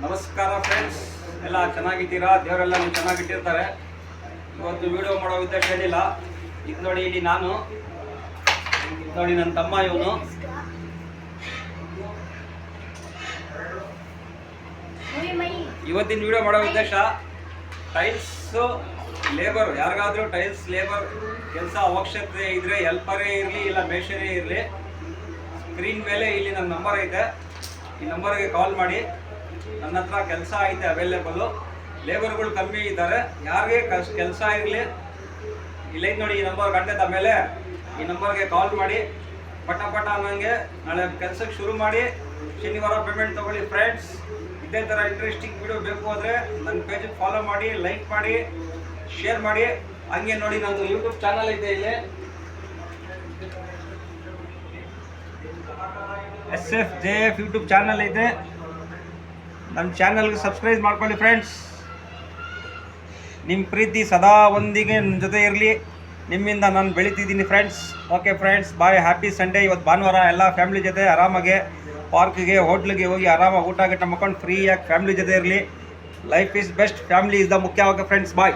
ನಮಸ್ಕಾರ ಫ್ರೆಂಡ್ಸ್, ಎಲ್ಲ ಚೆನ್ನಾಗಿದ್ದೀರಾ? ದೇವರೆಲ್ಲ ನೀವು ಚೆನ್ನಾಗಿಟ್ಟಿರ್ತಾರೆ. ಇವತ್ತು ವಿಡಿಯೋ ಮಾಡೋ ಉದ್ದೇಶ ಏನಿಲ್ಲ. ಇದು ನೋಡಿ, ಇಲ್ಲಿ ನಾನು, ನೋಡಿ ನನ್ನ ತಮ್ಮ ಇವನು. ಇವತ್ತಿನ ವಿಡಿಯೋ ಮಾಡೋ ಉದ್ದೇಶ ಟೈಲ್ಸು ಲೇಬರ್, ಯಾರಿಗಾದ್ರೂ ಟೈಲ್ಸ್ ಲೇಬರ್ ಕೆಲಸ ಅವಶ್ಯಕತೆ ಇದ್ರೆ ಹೆಲ್ಪರೇ ಇರಲಿ ಇಲ್ಲ ಮೇಷರೇ ಇರಲಿ, ಸ್ಕ್ರೀನ್ ಮೇಲೆ ಇಲ್ಲಿ ನನ್ನ ನಂಬರ್ ಐತೆ. ಈ ನಂಬರ್ಗೆ ಕಾಲ್ ಮಾಡಿ. ನನ್ನ ಹತ್ರ ಕೆಲಸ ಐತೆ ಅವೈಲೇಬಲ್ಲು. ಲೇಬರ್ಗಳು ಕಮ್ಮಿ ಇದ್ದಾರೆ. ಯಾರಿಗೆ ಕೆಲಸ ಇರಲಿ ಇಲ್ಲ ನೋಡಿ, ಈ ನಂಬರ್ ಗಂಟೆದ ಮೇಲೆ ಈ ನಂಬರ್ಗೆ ಕಾಲ್ ಮಾಡಿ. ಪಟ ಅನ್ನಂಗೆ ನಾಳೆ ಕೆಲಸಕ್ಕೆ ಶುರು ಮಾಡಿ. ಶನಿವಾರ ಪೇಮೆಂಟ್ ತೊಗೊಳ್ಳಿ ಫ್ರೆಂಡ್ಸ್. ಇದೇ ಥರ ಇಂಟ್ರೆಸ್ಟಿಂಗ್ ವಿಡಿಯೋ ಬೇಕು ಅಂದರೆ ನನ್ನ ಪೇಜಿಗೆ ಫಾಲೋ ಮಾಡಿ, ಲೈಕ್ ಮಾಡಿ, ಶೇರ್ ಮಾಡಿ. ಹಂಗೆ ನೋಡಿ, ನಂದು ಯೂಟ್ಯೂಬ್ ಚಾನಲ್ ಇದೆ. ಇಲ್ಲಿ SFJF ಯೂಟ್ಯೂಬ್ ಚಾನಲ್ ಇದೆ. ನನ್ನ ಚಾನಲ್ಗೆ ಸಬ್ಸ್ಕ್ರೈಬ್ ಮಾಡ್ಕೊಳ್ಳಿ ಫ್ರೆಂಡ್ಸ್. ನಿಮ್ಮ ಪ್ರೀತಿ ಸದಾ ಒಂದಿಗೆ ನನ್ನ ಜೊತೆ ಇರಲಿ. ನಿಮ್ಮಿಂದ ನಾನು ಬೆಳೀತಿದ್ದೀನಿ friends. Okay friends, bye. Happy Sunday. ಇವತ್ತು ಭಾನುವಾರ, ಎಲ್ಲ ಫ್ಯಾಮಿಲಿ ಜೊತೆ ಆರಾಮಾಗೆ ಪಾರ್ಕ್ಗೆ, ಹೋಟ್ಲಿಗೆ ಹೋಗಿ ಆರಾಮಾಗಿ ಊಟ ಗಿಟ್ಟ ಮಾಡ್ಕೊಂಡು ಫ್ರೀಯಾಗಿ ಫ್ಯಾಮಿಲಿ ಜೊತೆ ಇರಲಿ. Life is best, family is the ಮುಖ್ಯ. ಓಕೆ ಫ್ರೆಂಡ್ಸ್, ಬಾಯ್.